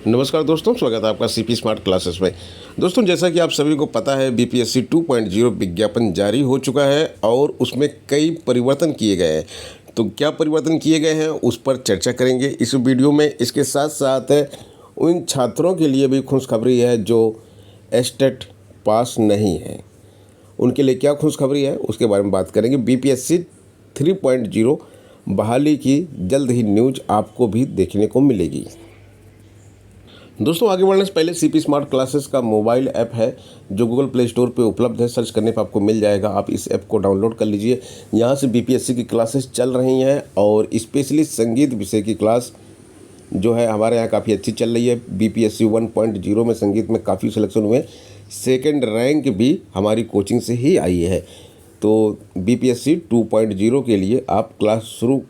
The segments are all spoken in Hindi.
नमस्कार दोस्तों, स्वागत है आपका सीपी स्मार्ट क्लासेस में। दोस्तों, जैसा कि आप सभी को पता है, बीपीएससी 2.0 विज्ञापन जारी हो चुका है और उसमें कई परिवर्तन किए गए हैं। तो क्या परिवर्तन किए गए हैं उस पर चर्चा करेंगे इस वीडियो में। इसके साथ साथ उन छात्रों के लिए भी खुशखबरी है जो एस्टेट पास नहीं है, उनके लिए क्या खुशखबरी है उसके बारे में बात करेंगे। बीपीएससी 3.0 बहाली की जल्द ही न्यूज आपको भी देखने को मिलेगी। दोस्तों, आगे बढ़ने से पहले सीपी स्मार्ट क्लासेस का मोबाइल ऐप है जो गूगल प्ले स्टोर पे उपलब्ध है। सर्च करने पर आपको मिल जाएगा, आप इस ऐप को डाउनलोड कर लीजिए। यहाँ से बीपीएससी की क्लासेस चल रही हैं और स्पेशली संगीत विषय की क्लास जो है हमारे यहाँ काफ़ी अच्छी चल रही है। बीपीएससी 1.0 में संगीत में काफ़ी सिलेक्शन हुए, सेकेंड रैंक भी हमारी कोचिंग से ही आई है। तो बीपीएससी 2.0 के लिए आप क्लास शुरू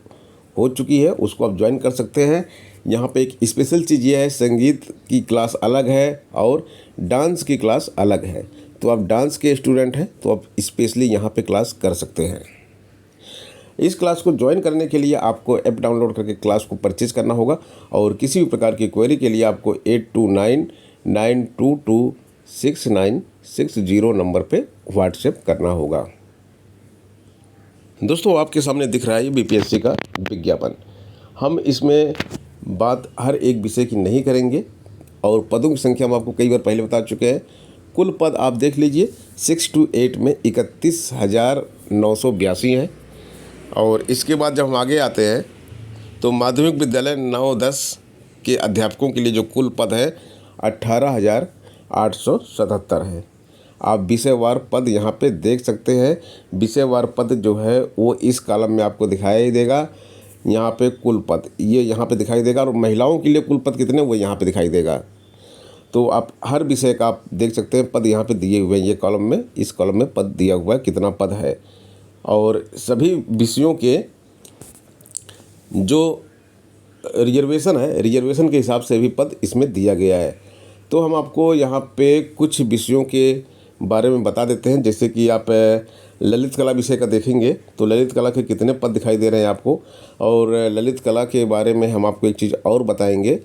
हो चुकी है, उसको आप ज्वाइन कर सकते हैं। यहाँ पे एक स्पेशल चीज़ ये है, संगीत की क्लास अलग है और डांस की क्लास अलग है। तो आप डांस के स्टूडेंट हैं तो आप स्पेशली यहाँ पे क्लास कर सकते हैं। इस क्लास को ज्वाइन करने के लिए आपको ऐप डाउनलोड करके क्लास को परचेज करना होगा और किसी भी प्रकार की क्वेरी के लिए आपको 8299226960 नंबर पे व्हाट्सएप करना होगा। दोस्तों, आपके सामने दिख रहा है ये बीपीएससी का विज्ञापन। हम इसमें बात हर एक विषय की नहीं करेंगे और पदों की संख्या हम आपको कई बार पहले बता चुके हैं। कुल पद आप देख लीजिए, 6 to 8 में 31,982 हैं। और इसके बाद जब हम आगे आते हैं तो माध्यमिक विद्यालय 9-10 के अध्यापकों के लिए जो कुल पद है 18,877 है। आप विषयवार पद यहाँ पे देख सकते हैं। विषयवार पद जो है वो इस कॉलम में आपको दिखाई ही देगा। यहाँ पे कुल पद ये यहाँ पे दिखाई देगा और महिलाओं के लिए कुल पद कितने वो यहाँ पे दिखाई देगा। तो आप हर विषय का आप देख सकते हैं, पद यहाँ पे दिए हुए हैं। ये कॉलम में, इस कॉलम में पद दिया हुआ है कितना पद है और सभी विषयों के जो रिजर्वेशन है, रिजर्वेशन के हिसाब से भी पद इसमें दिया गया है। तो हम आपको यहाँ पे कुछ विषयों के बारे में बता देते हैं। जैसे कि आप ललित कला विषय का देखेंगे तो ललित कला के कितने पद दिखाई दे रहे हैं आपको। और ललित कला के बारे में हम आपको एक चीज़ और बताएंगे।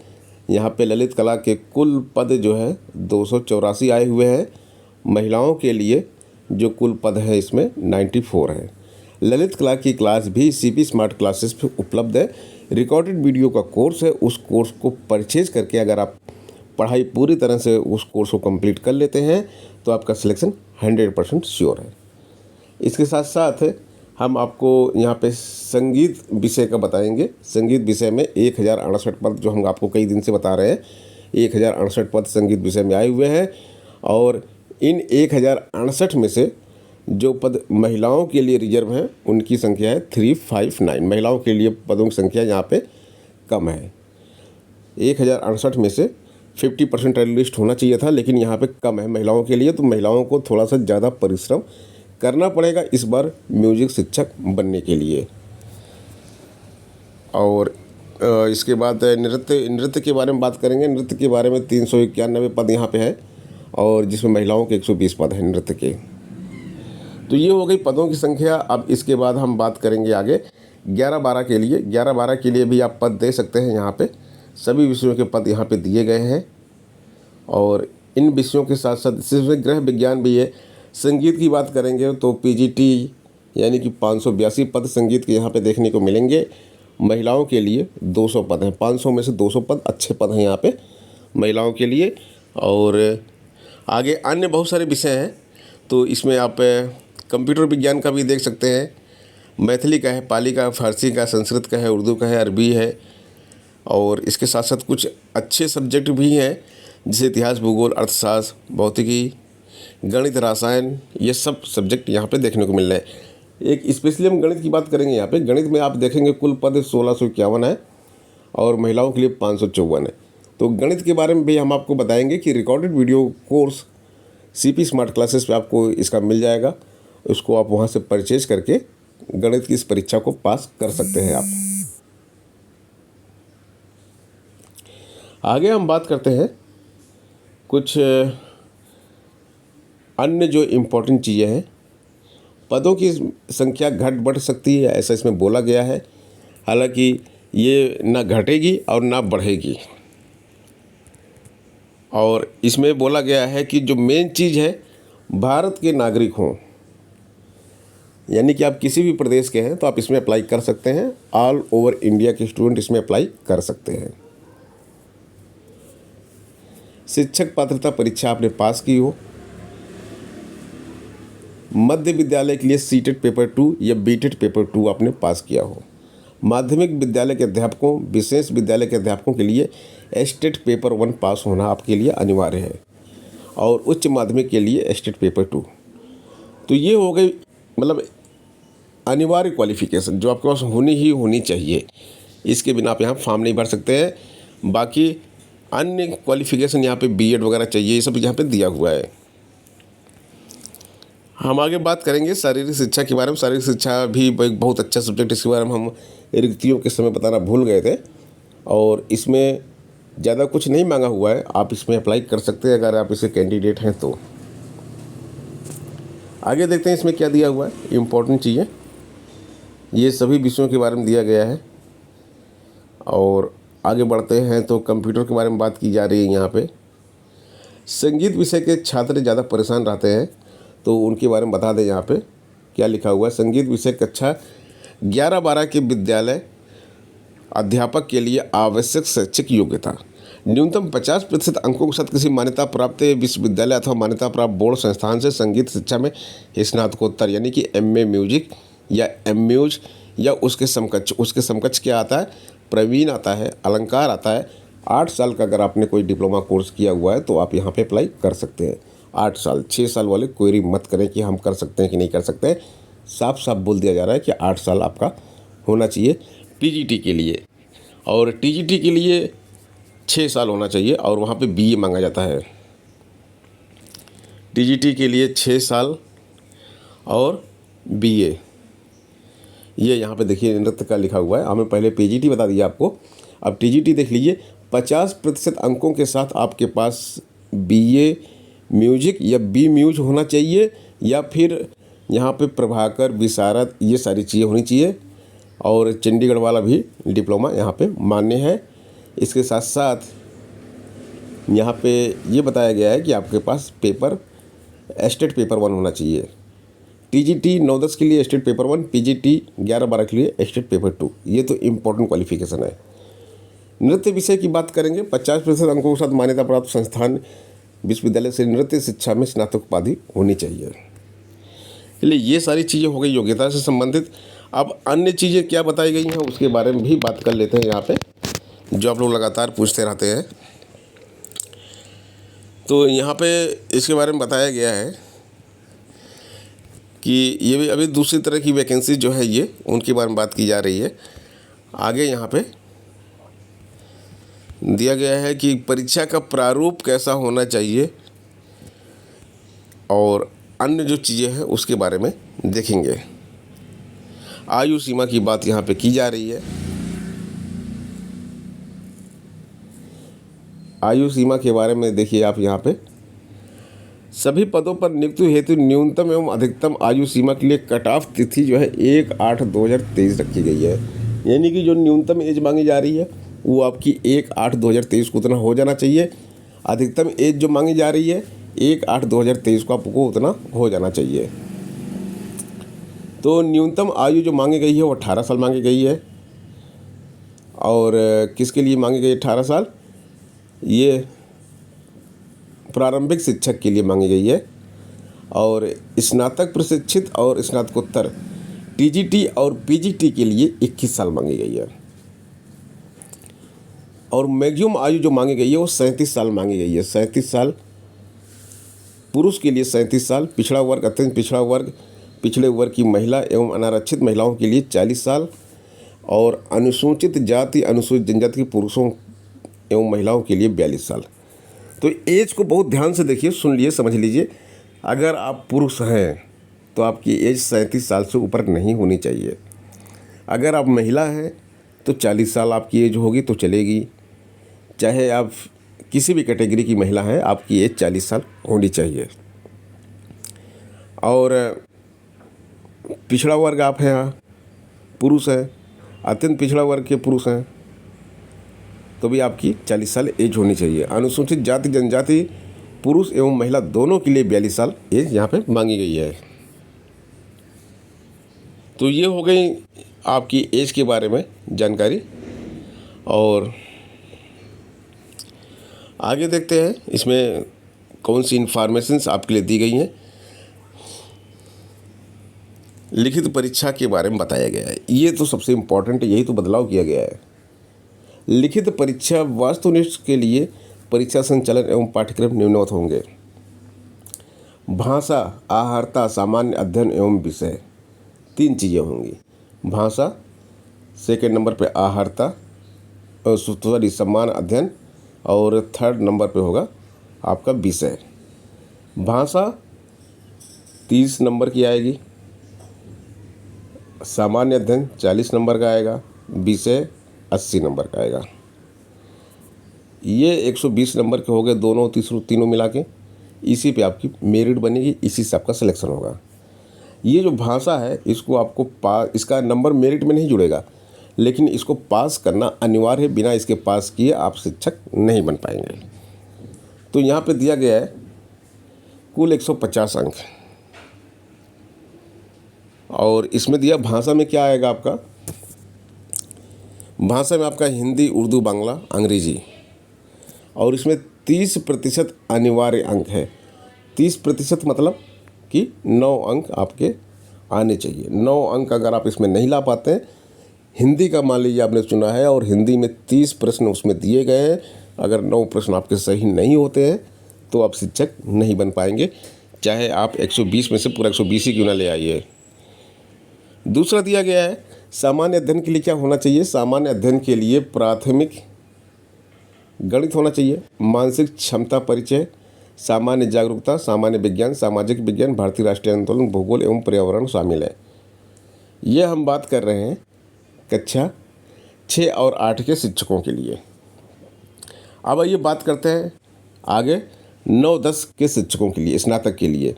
यहाँ पे ललित कला के कुल पद जो है 284 आए हुए हैं। महिलाओं के लिए जो कुल पद है इसमें 94 है। ललित कला की क्लास भी सीपी स्मार्ट क्लासेस पे उपलब्ध है। रिकॉर्डेड वीडियो का कोर्स है, उस कोर्स को परचेज करके अगर आप पढ़ाई पूरी तरह से उस कोर्स को कंप्लीट कर लेते हैं तो आपका सिलेक्शन 100% श्योर है। इसके साथ साथ हम आपको यहाँ पे संगीत विषय का बताएंगे। संगीत विषय में 1068 पद जो हम आपको कई दिन से बता रहे हैं, 1068 पद संगीत विषय में आए हुए हैं। और इन 1068 में से जो पद महिलाओं के लिए रिजर्व हैं उनकी संख्या है 359। महिलाओं के लिए पदों की संख्या यहाँ पे कम है। 1068 में से 50% लिस्ट होना चाहिए था, लेकिन यहाँ पे कम है महिलाओं के लिए। तो महिलाओं को थोड़ा सा ज़्यादा परिश्रम करना पड़ेगा इस बार म्यूजिक शिक्षक बनने के लिए। और इसके बाद नृत्य के बारे में बात करेंगे। नृत्य के बारे में 391 पद यहाँ पे है और जिसमें महिलाओं के 120 पद हैं नृत्य के। तो ये हो गई पदों की संख्या। अब इसके बाद हम बात करेंगे आगे 11-12 के लिए। 11-12 के लिए भी आप पद दे सकते हैं। यहाँ पे सभी विषयों के पद यहाँ पे दिए गए हैं और इन विषयों के साथ साथ इसमें गृह विज्ञान भी है। संगीत की बात करेंगे तो पीजीटी यानी कि 582 पद संगीत के यहाँ पे देखने को मिलेंगे। महिलाओं के लिए 200 पद हैं। 500 में से 200 पद अच्छे पद हैं यहाँ पे महिलाओं के लिए। और आगे अन्य बहुत सारे विषय हैं, तो इसमें आप कंप्यूटर विज्ञान का भी देख सकते हैं। मैथिली का है, पाली का, फारसी का, संस्कृत का है, उर्दू का है, अरबी है। और इसके साथ साथ कुछ अच्छे सब्जेक्ट भी हैं जैसे इतिहास, भूगोल, अर्थशास्त्र, भौतिकी, गणित, रसायन। ये सब सब्जेक्ट यहाँ पे देखने को मिल रहे हैं। एक स्पेशली हम गणित की बात करेंगे। यहाँ पे गणित में आप देखेंगे कुल पद 1651 है और महिलाओं के लिए 554 है। तो गणित के बारे में भी हम आपको बताएंगे कि recorded video course CP smart classes पे आपको इसका मिल जाएगा। उसको आप वहाँ से परचेज करके गणित की इस परीक्षा को पास कर सकते हैं आप। आगे हम बात करते हैं कुछ अन्य जो इम्पोर्टेंट चीज़ें हैं। पदों की संख्या घट बढ़ सकती है, ऐसा इसमें बोला गया है। हालांकि ये ना घटेगी और ना बढ़ेगी। और इसमें बोला गया है कि जो मेन चीज़ है, भारत के नागरिक हों, यानी कि आप किसी भी प्रदेश के हैं तो आप इसमें अप्लाई कर सकते हैं। ऑल ओवर इंडिया के स्टूडेंट इसमें अप्लाई कर सकते हैं। शिक्षक पात्रता परीक्षा आपने पास की हो, मध्य विद्यालय के लिए सीटेट पेपर 2 या बीटेट पेपर 2 आपने पास किया हो, माध्यमिक विद्यालय के अध्यापकों, विशेष विद्यालय के अध्यापकों के लिए एस्टेट पेपर 1 पास होना आपके लिए अनिवार्य है, और उच्च माध्यमिक के लिए एस्टेट पेपर 2। तो ये हो गई मतलब अनिवार्य क्वालिफिकेशन जो आपके पास होनी चाहिए। इसके बिना आप यहाँ फॉर्म नहीं भर सकते हैं। बाकी अन्य क्वालिफिकेशन यहाँ पे बीएड वगैरह चाहिए, ये सब यहाँ पे दिया हुआ है। हम आगे बात करेंगे शारीरिक शिक्षा के बारे में। शारीरिक शिक्षा भी एक बहुत अच्छा सब्जेक्ट, इसके बारे में हम रिक्तियों के समय बताना भूल गए थे, और इसमें ज़्यादा कुछ नहीं मांगा हुआ है, आप इसमें अप्लाई कर सकते हैं अगर आप इसके कैंडिडेट हैं तो। आगे देखते हैं इसमें क्या दिया हुआ है, इम्पोर्टेंट चीज़ें ये सभी विषयों के बारे में दिया गया है। और आगे बढ़ते हैं तो कंप्यूटर के बारे में बात की जा रही है। यहाँ पे संगीत विषय के छात्र ज़्यादा परेशान रहते हैं, तो उनके बारे में बता दें। यहाँ पे क्या लिखा हुआ है, संगीत विषय कक्षा 11-12 के विद्यालय अध्यापक के लिए आवश्यक शैक्षिक योग्यता न्यूनतम 50% अंकों के साथ किसी मान्यता प्राप्त विश्वविद्यालय अथवा मान्यता प्राप्त बोर्ड संस्थान से संगीत शिक्षा में स्नातकोत्तर यानी कि एमए म्यूजिक या एमम्यूज या उसके समकक्ष क्या आता है, प्रवीण आता है, अलंकार आता है। 8 साल का अगर आपने कोई डिप्लोमा कोर्स किया हुआ है तो आप यहाँ पे अप्लाई कर सकते हैं। 8 साल, 6 साल वाले क्वेरी मत करें कि हम कर सकते हैं कि नहीं कर सकते हैं। साफ साफ बोल दिया जा रहा है कि 8 साल आपका होना चाहिए टीजीटी के लिए, और टीजीटी के लिए 6 साल होना चाहिए, और वहाँ पे बीए मांगा जाता है। टीजीटी के लिए 6 साल और बीए, ये यहाँ पे देखिए नृत्य का लिखा हुआ है। हमें पहले पीजीटी बता दिया आपको, अब टीजीटी देख लीजिए। 50% अंकों के साथ आपके पास बीए म्यूजिक या बी म्यूज होना चाहिए, या फिर यहाँ पे प्रभाकर विशारद, ये सारी चीज़ें होनी चाहिए। और चंडीगढ़ वाला भी डिप्लोमा यहाँ पे मान्य है। इसके साथ साथ यहाँ पे ये बताया गया है कि आपके पास पेपर एस्टेट पेपर 1 होना चाहिए। टीजीटी 9-10 के लिए एस्टेट पेपर 1, पीजीटी 11-12 के लिए एस्टेट पेपर 2। ये तो इम्पोर्टेंट क्वालिफिकेशन है। नृत्य विषय की बात करेंगे, 50% अंकों के साथ मान्यता प्राप्त संस्थान विश्वविद्यालय से नृत्य शिक्षा में स्नातक उपाधि होनी चाहिए। इसलिए ये सारी चीज़ें हो गई योग्यता से संबंधित। अब अन्य चीज़ें क्या बताई गई हैं उसके बारे में भी बात कर लेते हैं यहाँ पे, जो आप लोग लगातार पूछते रहते हैं। तो यहाँ पे इसके बारे में बताया गया है कि ये भी अभी दूसरी तरह की वैकेंसी जो है ये उनके बारे में बात की जा रही है। आगे यहाँ पे दिया गया है कि परीक्षा का प्रारूप कैसा होना चाहिए, और अन्य जो चीज़ें हैं उसके बारे में देखेंगे। आयु सीमा की बात यहाँ पे की जा रही है। आयु सीमा के बारे में देखिए आप यहाँ पे, सभी पदों पर नियुक्ति हेतु न्यूनतम एवं अधिकतम आयु सीमा के लिए कट ऑफ तिथि जो है 1/8/2023 रखी गई है। यानी कि जो न्यूनतम एज मांगी जा रही है वो आपकी 1/8/2023 को उतना हो जाना चाहिए। अधिकतम एज जो मांगी जा रही है 1/8/2023 को आपको उतना हो जाना चाहिए। तो न्यूनतम आयु जो मांगी गई है वो 18 साल मांगी गई है। और किसके लिए मांगी गई 18 साल, ये प्रारंभिक शिक्षक के लिए मांगी गई है। और स्नातक प्रशिक्षित और स्नातकोत्तर टीजीटी और पीजीटी के लिए 21 साल मांगी गई है। और मैक्सिमम आयु जो मांगी गई है वो 37 साल मांगी गई है। 37 साल पुरुष के लिए, 37 साल पिछड़ा वर्ग, अत्यंत पिछड़ा वर्ग, पिछड़े वर्ग की महिला एवं अनारक्षित महिलाओं के लिए 40 साल, और अनुसूचित जाति अनुसूचित जनजाति के पुरुषों एवं महिलाओं के लिए 42 साल। तो एज को बहुत ध्यान से देखिए, सुन लिए, समझ लीजिए। अगर आप पुरुष हैं तो आपकी एज 37 साल से ऊपर नहीं होनी चाहिए। अगर आप महिला हैं तो 40 साल आपकी एज होगी तो चलेगी। चाहे आप किसी भी कैटेगरी की महिला हैं, आपकी एज 40 साल होनी चाहिए। और पिछड़ा वर्ग आप हैं, पुरुष हैं, अत्यंत पिछड़ा वर्ग के पुरुष हैं तो भी आपकी 40 साल एज होनी चाहिए। अनुसूचित जाति जनजाति पुरुष एवं महिला दोनों के लिए 42 साल एज यहाँ पे मांगी गई है। तो ये हो गई आपकी एज के बारे में जानकारी। और आगे देखते हैं इसमें कौन सी इन्फॉर्मेशंस आपके लिए दी गई हैं। लिखित परीक्षा के बारे में बताया गया है, ये तो सबसे इम्पोर्टेंट है, यही तो बदलाव किया गया है। लिखित परीक्षा वस्तुनिष्ठ के लिए परीक्षा संचालन एवं पाठ्यक्रम निम्नवत होंगे। भाषा, आहारता, सामान्य अध्ययन एवं विषय, 3 चीज़ें होंगी। भाषा, सेकंड नंबर पे आहारता, सामान्य अध्ययन, और थर्ड नंबर पे होगा आपका विषय। भाषा 30 नंबर की आएगी, सामान्य अध्ययन 40 नंबर का आएगा, विषय 80 नंबर का आएगा। ये 120 नंबर के हो गए दोनों तीनों मिला के। इसी पे आपकी मेरिट बनेगी, इसी से आपका सिलेक्शन होगा। ये जो भाषा है इसको आपको इसका नंबर मेरिट में नहीं जुड़ेगा, लेकिन इसको पास करना अनिवार्य है, बिना इसके पास किए आप शिक्षक नहीं बन पाएंगे। तो यहाँ पे दिया गया है कुल 150 अंक, और इसमें दिया भाषा में क्या आएगा आपका। भाषा में आपका हिंदी, उर्दू, बांग्ला, अंग्रेजी, और इसमें 30% अनिवार्य अंक है। 30% मतलब कि 9 अंक आपके आने चाहिए। 9 अंक अगर आप इसमें नहीं ला पाते हैं, हिंदी का मान लीजिए आपने चुना है और हिंदी में 30 प्रश्न उसमें दिए गए हैं, अगर 9 प्रश्न आपके सही नहीं होते हैं तो आप शिक्षक नहीं बन पाएंगे, चाहे आप 120 में से पूरा 120 ही क्यों ना ले आइए। दूसरा दिया गया है सामान्य अध्ययन के लिए क्या होना चाहिए। सामान्य अध्ययन के लिए प्राथमिक गणित होना चाहिए, मानसिक क्षमता परिचय, सामान्य जागरूकता, सामान्य विज्ञान, सामाजिक विज्ञान, भारतीय राष्ट्रीय आंदोलन, भूगोल एवं पर्यावरण शामिल है। यह हम बात कर रहे हैं कक्षा 6 और 8 के शिक्षकों के लिए। अब आइए बात करते हैं आगे 9-10 के शिक्षकों के लिए, स्नातक के लिए।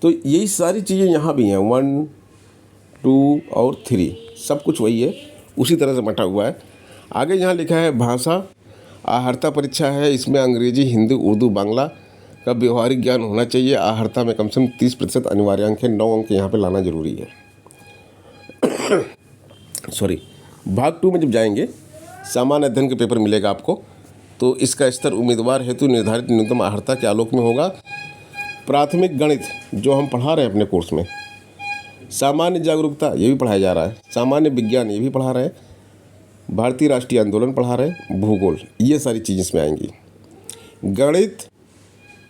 तो यही सारी चीज़ें यहाँ भी हैं, 1, 2 और 3 सब कुछ वही है, उसी तरह से बटा हुआ है। आगे यहाँ लिखा है भाषा आहारता परीक्षा है, इसमें अंग्रेजी, हिंदी, उर्दू, बांग्ला का व्यवहारिक ज्ञान होना चाहिए। आहारता में कम से कम 30% अनिवार्य अंक है, 9 अंक यहाँ पे लाना जरूरी है। सॉरी, भाग 2 में जब जाएंगे सामान्य अध्ययन के पेपर मिलेगा आपको, तो इसका स्तर उम्मीदवार हेतु निर्धारित न्यूनतम आहारता के आलोक में होगा। प्राथमिक गणित जो हम पढ़ा रहे हैं अपने कोर्स में, सामान्य जागरूकता ये भी पढ़ाया जा रहा है, सामान्य विज्ञान ये भी पढ़ा रहे हैं, भारतीय राष्ट्रीय आंदोलन पढ़ा रहे हैं, भूगोल, ये सारी चीज़ें इसमें आएंगी। गणित,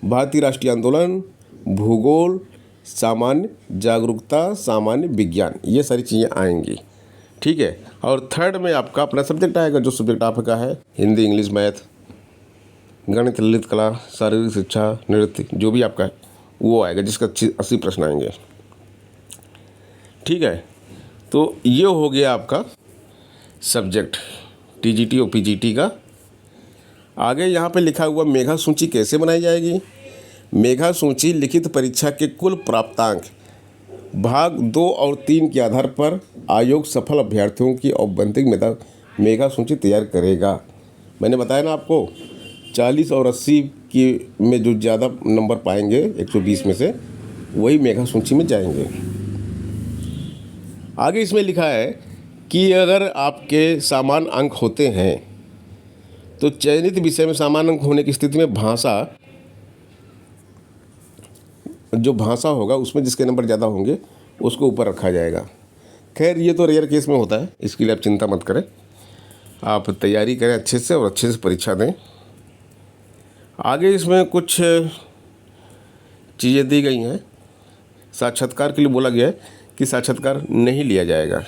भारतीय राष्ट्रीय आंदोलन, भूगोल, सामान्य जागरूकता, सामान्य विज्ञान, ये सारी चीज़ें आएंगी, ठीक है। और थर्ड में आपका अपना सब्जेक्ट आएगा, जो सब्जेक्ट आपका है हिंदी, इंग्लिश, मैथ, गणित, ललित कला, शारीरिक शिक्षा, नृत्य, जो भी आपका है वो आएगा, जिसका 80 प्रश्न आएंगे, ठीक है। तो ये हो गया आपका सब्जेक्ट टीजीटी और पीजीटी का। आगे यहाँ पे लिखा हुआ मेधा सूची कैसे बनाई जाएगी। मेधा सूची लिखित परीक्षा के कुल प्राप्तांक भाग 2 और 3 के आधार पर आयोग सफल अभ्यर्थियों की औपबंधिक मेधा सूची तैयार करेगा। मैंने बताया ना आपको 40 और 80 की में जो ज़्यादा नंबर पाएंगे 120 में से, वही मेधा सूची में जाएंगे। आगे इसमें लिखा है कि अगर आपके समान अंक होते हैं तो चयनित विषय में समान अंक होने की स्थिति में भाषा होगा उसमें जिसके नंबर ज़्यादा होंगे उसको ऊपर रखा जाएगा। खैर ये तो रेयर केस में होता है, इसके लिए आप चिंता मत करें, आप तैयारी करें अच्छे से और अच्छे से परीक्षा दें। आगे इसमें कुछ चीज़ें दी गई हैं। साक्षात्कार के लिए बोला गया है कि साक्षात्कार नहीं लिया जाएगा।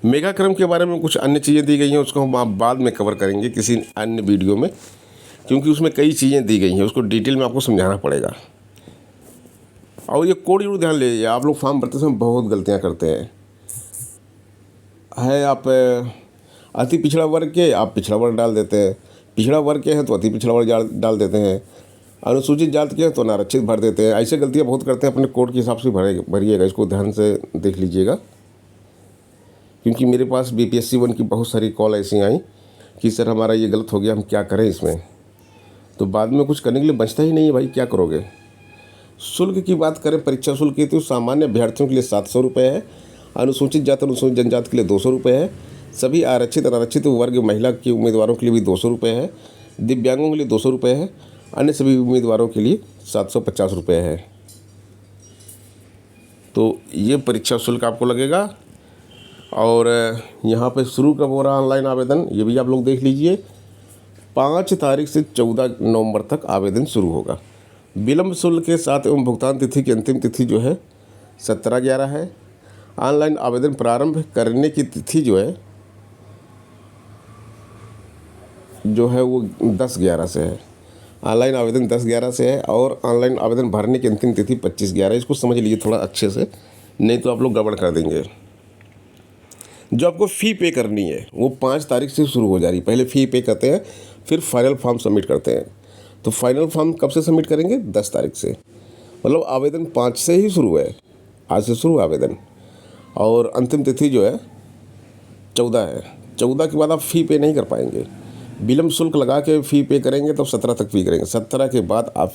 मेगा क्रम के बारे में कुछ अन्य चीज़ें दी गई हैं, उसको हम आप बाद में कवर करेंगे किसी अन्य वीडियो में, क्योंकि उसमें कई चीज़ें दी गई हैं, उसको डिटेल में आपको समझाना पड़ेगा। और ये कोड जरूर ध्यान लीजिए, आप लोग फॉर्म भरते समय बहुत गलतियां करते हैं। आप अति पिछड़ा वर्ग के आप पिछड़ा वर्ग डाल देते हैं, पिछड़ा वर्ग के हैं तो अति पिछड़ा वर्ग डाल देते हैं, अनुसूचित जाति के हैं तो नारक्षित भर देते हैं। ऐसे गलतियाँ बहुत करते हैं, अपने कोड के हिसाब से भरिएगा, इसको ध्यान से देख लीजिएगा। क्योंकि मेरे पास BPSC 1 की बहुत सारी कॉल ऐसी आई कि सर हमारा ये गलत हो गया, हम क्या करें इसमें। तो बाद में कुछ करने के लिए बचता ही नहीं है भाई, क्या करोगे। शुल्क की बात करें, परीक्षा शुल्क की, तो सामान्य अभ्यर्थियों के लिए 700 रुपये है, अनुसूचित जाति अनुसूचित जनजाति के लिए 200 रुपये है, सभी आरक्षित अनारक्षित वर्ग महिला के उम्मीदवारों के लिए भी 200 रुपये है, दिव्यांगों के लिए 200 रुपये है, अन्य सभी उम्मीदवारों के लिए 750 रुपये है। तो ये परीक्षा शुल्क आपको लगेगा। और यहाँ पे शुरू कब हो रहा है ऑनलाइन आवेदन, ये भी आप लोग देख लीजिए। 5 तारीख से 14 नवंबर तक आवेदन शुरू होगा। विलम्ब शुल्क के साथ एवं भुगतान तिथि की अंतिम तिथि जो है 17/11 है। ऑनलाइन आवेदन प्रारंभ करने की तिथि जो है वो 10/11 से है। ऑनलाइन आवेदन 10/11 से है और ऑनलाइन आवेदन भरने की अंतिम तिथि 25/11। इसको समझ लीजिए थोड़ा अच्छे से, नहीं तो आप लोग गड़बड़ कर देंगे। जो आपको फ़ी पे करनी है वो 5 तारीख से शुरू हो जा रही है। पहले फ़ी पे करते हैं, फिर फाइनल फॉर्म सबमिट करते हैं। तो फाइनल फॉर्म कब से सबमिट करेंगे? 10 तारीख से। मतलब आवेदन 5 से ही शुरू है, आज से शुरू आवेदन। और अंतिम तिथि जो है 14 है। 14 के बाद आप फ़ी पे नहीं कर पाएंगे। विलम्ब शुल्क लगा के फ़ी पे करेंगे तो 17 तक फ़ी करेंगे। 17 के बाद आप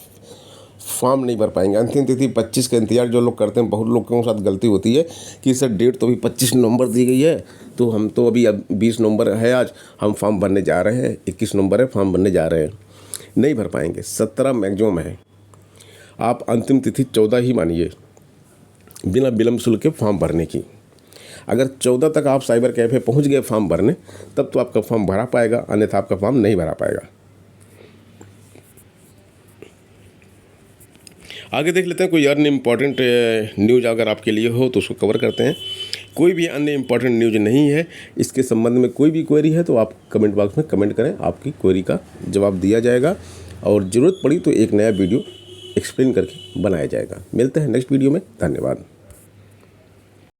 फॉर्म नहीं भर पाएंगे। अंतिम तिथि 25 का इंतजार जो लोग करते हैं, बहुत लोगों के साथ गलती होती है कि सर डेट तो अभी 25 नवंबर दी गई है, तो हम तो अभी 20 नवंबर है आज, हम फॉर्म भरने जा रहे हैं, 21 नवंबर है, फॉर्म भरने जा रहे हैं। नहीं भर पाएंगे। 17 मैक्सिमम है। आप अंतिम तिथि 14 ही मानिए बिना विलम्ब शुल्क के फॉर्म भरने की। अगर 14 तक आप साइबर कैफ़े पहुंच गए फॉर्म भरने, तब तो आपका फॉर्म भरा पाएगा, अन्यथा आपका फॉर्म नहीं भरा पाएगा। आगे देख लेते हैं कोई अन्य इम्पॉर्टेंट न्यूज़ अगर आपके लिए हो तो उसको कवर करते हैं। कोई भी अन्य इम्पॉर्टेंट न्यूज़ नहीं है, इसके संबंध में कोई भी क्वेरी है तो आप कमेंट बॉक्स में कमेंट करें, आपकी क्वेरी का जवाब दिया जाएगा और ज़रूरत पड़ी तो एक नया वीडियो एक्सप्लेन करके बनाया जाएगा। मिलते हैं नेक्स्ट वीडियो में। धन्यवाद।